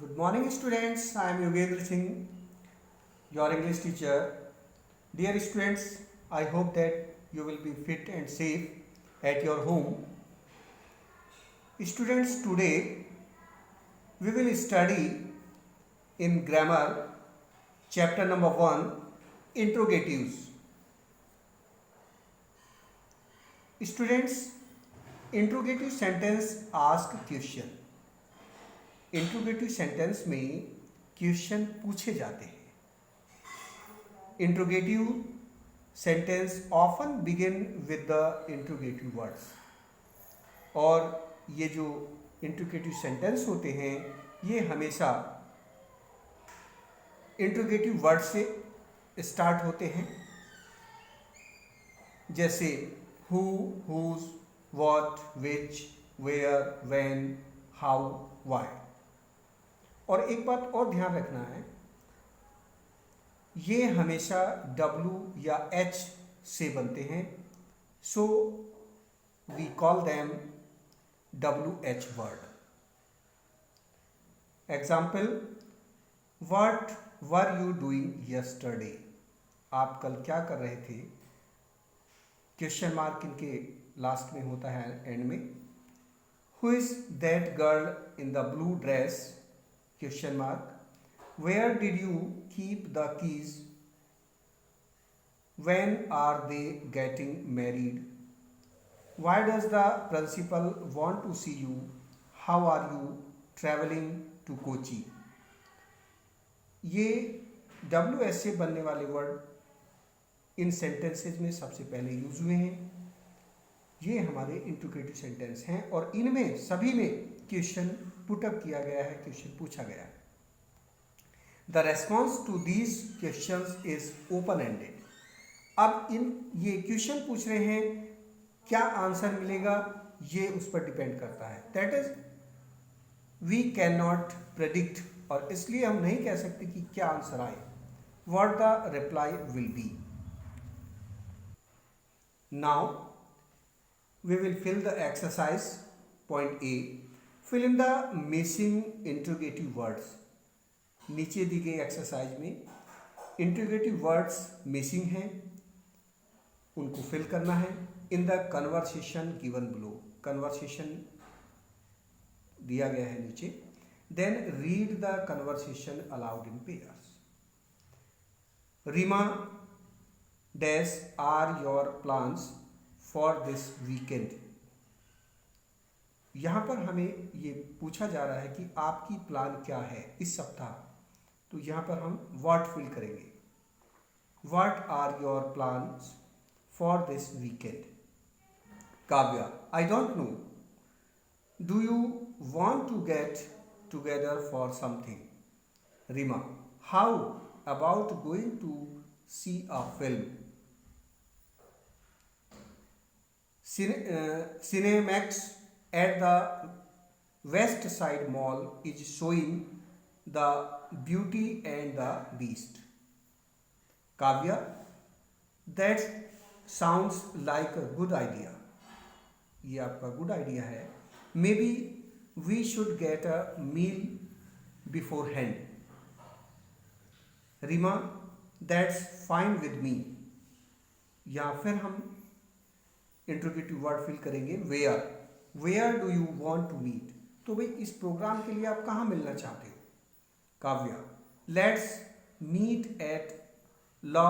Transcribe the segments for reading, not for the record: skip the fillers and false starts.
Good morning, students. I am Yogendra Singh, your English teacher. Dear students, I hope that you will be fit and safe at your home. Students, today we will study in grammar chapter number 1 interrogatives. Students, interrogative sentence ask question. Interrogative sentence में question पूछे जाते हैं. Interrogative sentence often begin with the interrogative words. और ये जो interrogative sentence होते हैं ये हमेशा इंट्रोगेटिव वर्ड से स्टार्ट होते हैं, जैसे who, whose, what, which, where, when, how, why. और एक बात और ध्यान रखना है, ये हमेशा W या H से बनते हैं, so we call them WH word. Example, what were you doing yesterday. आप कल क्या कर रहे थे. क्वेश्चन मार्क इनके लास्ट में होता है, एंड में. Who is that girl in the blue dress. Question mark. Where did you keep the keys? When are they getting married? Why does the principal want to see you? How are you traveling to Kochi? ये WS से बनने वाले word in sentences में सबसे पहले use हुए हैं. ये हमारे इंट्रोगेटिव सेंटेंस हैं और इनमें सभी में क्वेश्चन पुटअप किया गया है, क्वेश्चन पूछा गया है. The response to these questions is open ended. अब ये क्वेश्चन पूछ रहे हैं, क्या आंसर मिलेगा ये उस पर डिपेंड करता है. That is we can not predict, और इसलिए हम नहीं कह सकते कि क्या आंसर आए, what the reply will be. Now we will fill the exercise. Point A, fill in the missing interrogative words. नीचे दी गई एक्सरसाइज में इंटरोगेटिव वर्ड्स मिसिंग हैं, उनको फिल करना है in the conversation given below. Conversation दिया गया है नीचे. Then read the conversation aloud in pairs. Reema dash are your plans for this weekend. यहाँ पर हमें ये पूछा जा रहा है कि आपकी प्लान क्या है इस सप्ताह. तो यहाँ पर हम व्हाट फिल करेंगे. What are your plans for this weekend. Kavya, I don't know. Do you want to get together for something. Reema, how about going to see a film. Cinemax at the West Side Mall is showing the Beauty and the Beast. Kavya, that sounds like a good idea. ये आपका good idea है. Maybe we should get a meal beforehand. Rima, that's fine with me. या फिर हम interrogative word fill करेंगे. Where. Where do you want to meet. तो भाई इस प्रोग्राम के लिए आप कहाँ मिलना चाहते हो. Kavya, let's meet at la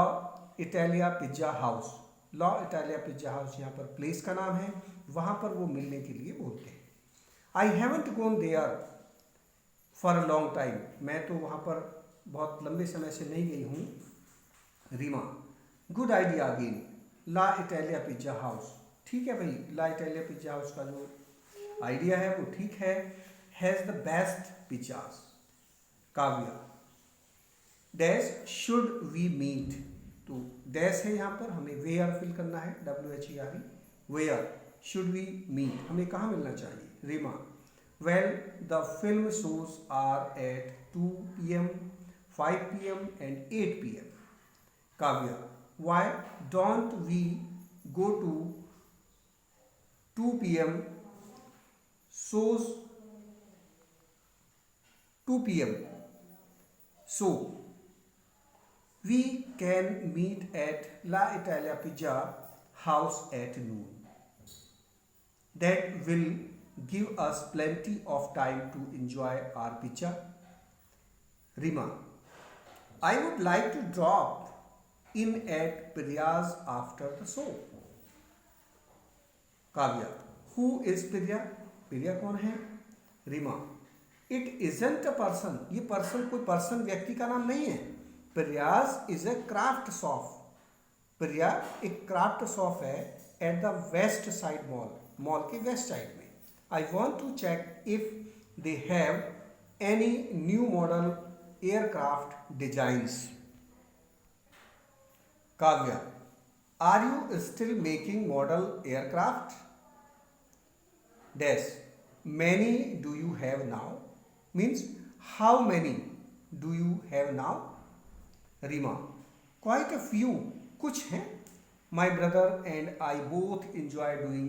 Italia pizza house. La Italia pizza house यहाँ पर प्लेस का नाम है, वहाँ पर वो मिलने के लिए बोलते हैं. I haven't gone there for a long time. मैं तो वहाँ पर बहुत लंबे समय से नहीं गई हूँ. Reema, good idea again. La Italia pizza House. ठीक है भाई, ला इटालिया पिज्जा हाउस का जो आइडिया है वो ठीक है. Has the best pizzas. Kavya, dash should we meet. तो डैश है यहाँ पर, हमें वेयर फिल करना है. WHERE. Where should we meet, हमें कहाँ मिलना चाहिए. Reema, well the film shows are at 2 PM, 5 PM and 8 PM. Kavya, why don't we go to 2 PM shows 2 p.m. So we can meet at La Italia Pizza House at noon. That will give us plenty of time to enjoy our pizza. Rima, I would like to drop in at Priya's after the show. Kavya, who is Priya? Priya कौन है? Rima, it isn't a person. ये person कोई person व्यक्ति का नाम नहीं है. Priya's is a craft shop. Priya एक क्राफ्ट शॉप है at the west side mall, mall के वेस्ट साइड में. I want to check if they have any new model aircraft designs. Kavya, are you still making model aircraft? Dash, many do you have now? Means how many do you have now? Reema, quite a few, कुछ हैं. My brother and I both enjoy doing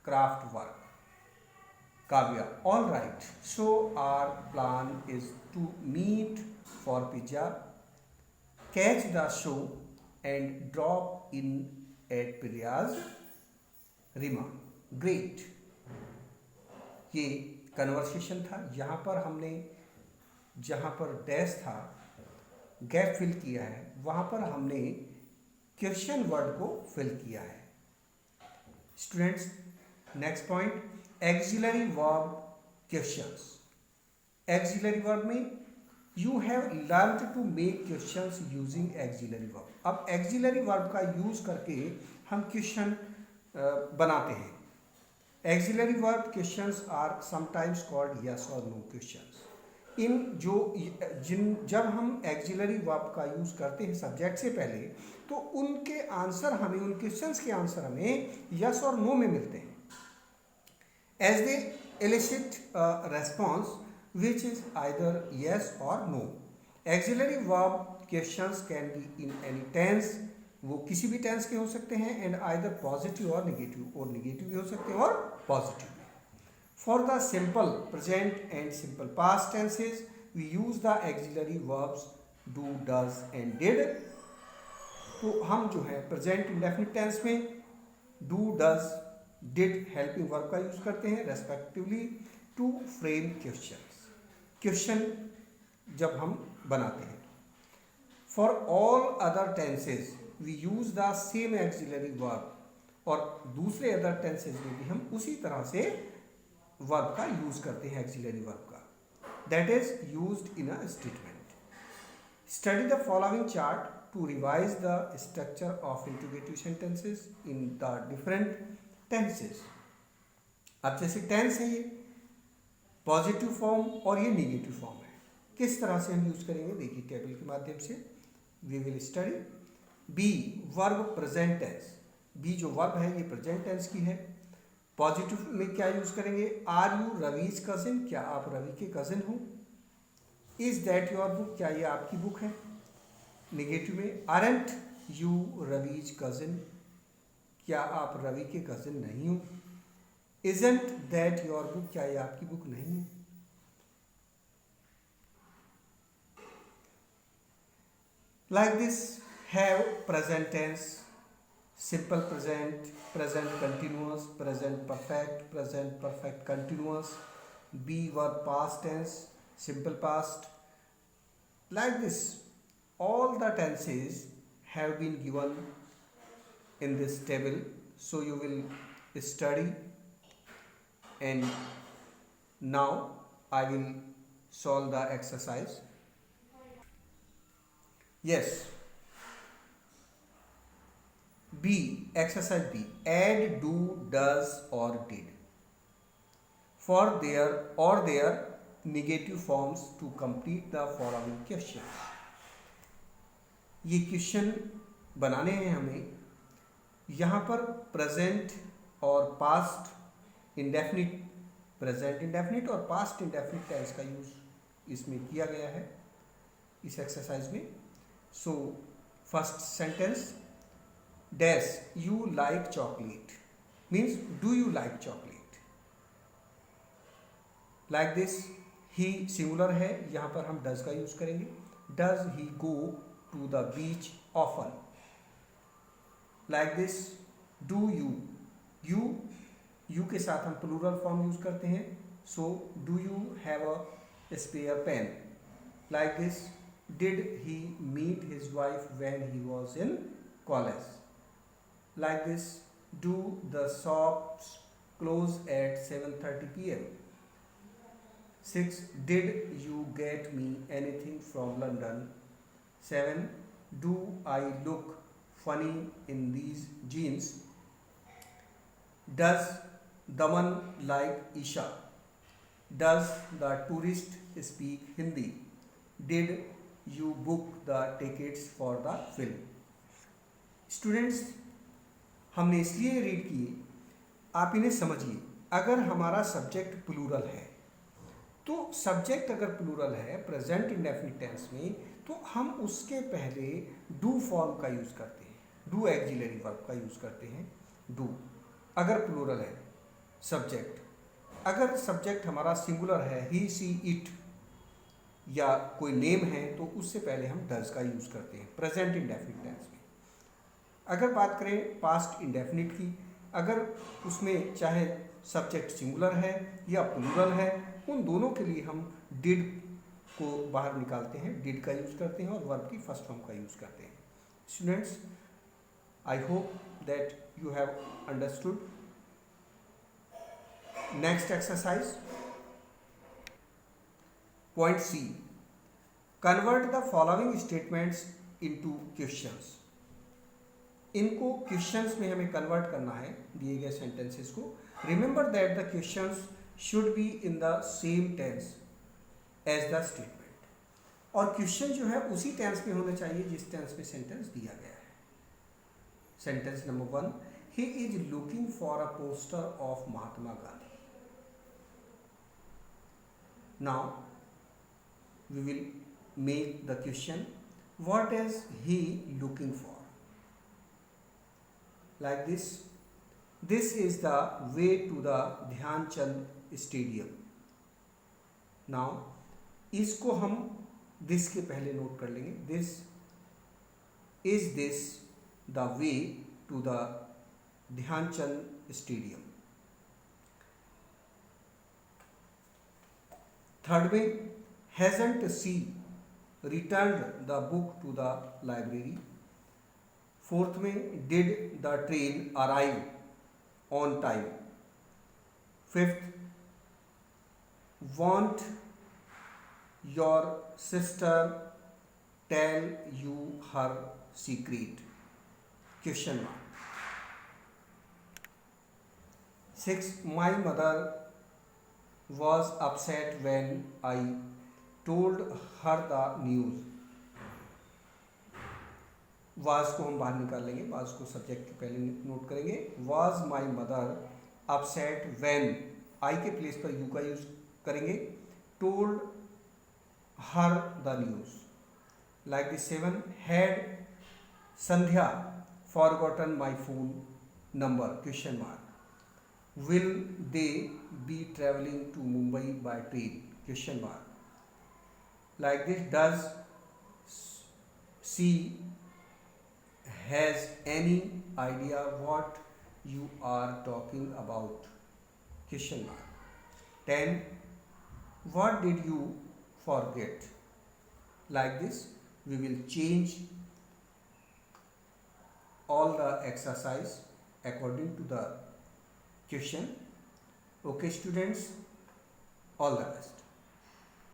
craft work. Kavya, all right, so our plan is to meet for pizza, catch the show and drop in at Priya's. Reema, great. ये conversation था. यहाँ पर हमने जहाँ पर dash था, गैप फिल किया है, वहाँ पर हमने क्वेश्चन वर्ड को फिल किया है. Students, next point, auxiliary verb questions. Auxiliary verb में you have learn to make questions using auxiliary verb. अब एक्सिलरी वर्ब का यूज करके हम क्वेश्चन बनाते हैं. Auxiliary verb questions are sometimes called yes और नो क्वेश्चंस. जब हम एक्सिलरी वर्ब का यूज करते हैं सब्जेक्ट से पहले, तो उनके आंसर हमें, उन क्वेश्चंस के आंसर हमें यस और नो में मिलते हैं. As they elicit a response which is either yes or no. Auxiliary verb questions can be in any tense. वो किसी भी टेंस के हो सकते हैं. एंड आइदर पॉजिटिव और निगेटिव, और निगेटिव भी हो सकते हैं और पॉजिटिव भी. For the simple present and simple past tenses we use the auxiliary verbs do, does and did. तो हम जो है प्रेजेंट इंडेफिनिट टेंस में do, does, did helping verb का यूज करते हैं respectively to frame questions. Question जब हम बनाते हैं. For all other tenses we use the same axillary verb. और दूसरे अदर टेंसेज में भी हम उसी तरह से वर्ब का यूज करते हैं, एक्सिलरी वर्ब का. That is used in a statement. Study the following chart to revise the structure of integrative sentences in the different tenses. अब जैसे टेंस है ये पॉजिटिव फॉर्म और ये निगेटिव फॉर्म है. किस तरह से हम यूज करेंगे देखिए टेबल के माध्यम से. We will study be verb present tense. Be जो वर्ब है ये प्रेजेंट टेंस की है. पॉजिटिव में क्या यूज करेंगे? आर यू रवीज कजिन, क्या आप रवि के कजिन हो? इज दैट योर बुक, क्या ये आपकी बुक है? निगेटिव में आरंट यू रवीज कजिन, क्या आप रवि के कजिन नहीं हो? इजंट दैट योर बुक, क्या ये आपकी बुक नहीं है? Like this have present tense, simple present, present continuous, present perfect continuous, be verb past tense, simple past. Like this all the tenses have been given in this table, so you will study. And now I will solve the exercise. Yes, B, exercise B, add do, does or did for their or their negative forms to complete the following questions. ये question बनाने हैं हमें. यहाँ पर present और past indefinite, present indefinite और past indefinite tense का use इसमें किया गया है इस एक्सरसाइज में. So first sentence, dash you like chocolate means do you like chocolate. Like this he singular है, यहाँ पर हम डज का यूज करेंगे। Does he go to the beach often, like this. Do you, you के साथ हम प्लूरल फॉर्म यूज करते हैं, so do you have a spare pen, like this. Did he meet his wife when he was in college, like this. Do the shops close at 7:30 p.m. 6. Did you get me anything from London? 7. Do I look funny in these jeans? Does Daman like Isha? Does the tourist speak Hindi? Did you book the tickets for the film? Students, हमने इसलिए read किए, आप इन्हें समझिए। अगर हमारा subject plural है, तो सब्जेक्ट अगर प्लूरल है प्रेजेंट इंडेफिनिट टेंस में, तो हम उसके पहले डू फॉर्म का यूज़ करते हैं, डू एक्सिलरी वर्ब का यूज़ करते हैं, डू, अगर प्लूरल है सब्जेक्ट। अगर सब्जेक्ट हमारा सिंगुलर है, ही सी इट या कोई नेम है, तो उससे पहले हम डज का यूज़ करते हैं प्रेजेंट इंडेफिनिट टेंस में। अगर बात करें पास्ट इंडेफिनिट की, अगर उसमें चाहे सब्जेक्ट सिंगुलर है या प्लूरल है, उन दोनों के लिए हम डिड को बाहर निकालते हैं, डिड का यूज़ करते हैं और वर्ब की फर्स्ट फॉर्म का यूज़ करते हैं। Students, I hope that you have understood. Next exercise, point C, convert the following statements into questions. इनको क्वेश्चंस में हमें कन्वर्ट करना है, दिए गए सेंटेंसेस को। Remember that the questions should be in the same tense as the statement, और question जो है उसी टेंस में होने चाहिए जिस टेंस में सेंटेंस दिया गया है। Sentence number 1, he is looking for a poster of Mahatma Gandhi. Now we will make the question, what is he looking for, like this. This is the way to the Dhyan Chand Stadium. Now इसको हम this के पहले note कर लेंगे, this is this the way to the Dhyan Chand Stadium. Third में, hasn't she returned the book to the library? Fourth में, did the train arrive on time? Fifth, won't your sister tell you her secret? Question mark. 6. My mother was upset when I told her the news. Was को हम बाहर निकाल लेंगे, was को subject के पहले note करेंगे। Was my mother upset when, I के प्लेस पर यू का यूज करेंगे। Told her the news, like the 7. Had Sandhya forgotten my phone number? Question mark. Will they be travelling to Mumbai by train? Question mark. Like this, does she has any idea what you are talking about? Question mark. 10. What did you forget? Like this, we will change all the exercise according to the question. Okay students, all the best.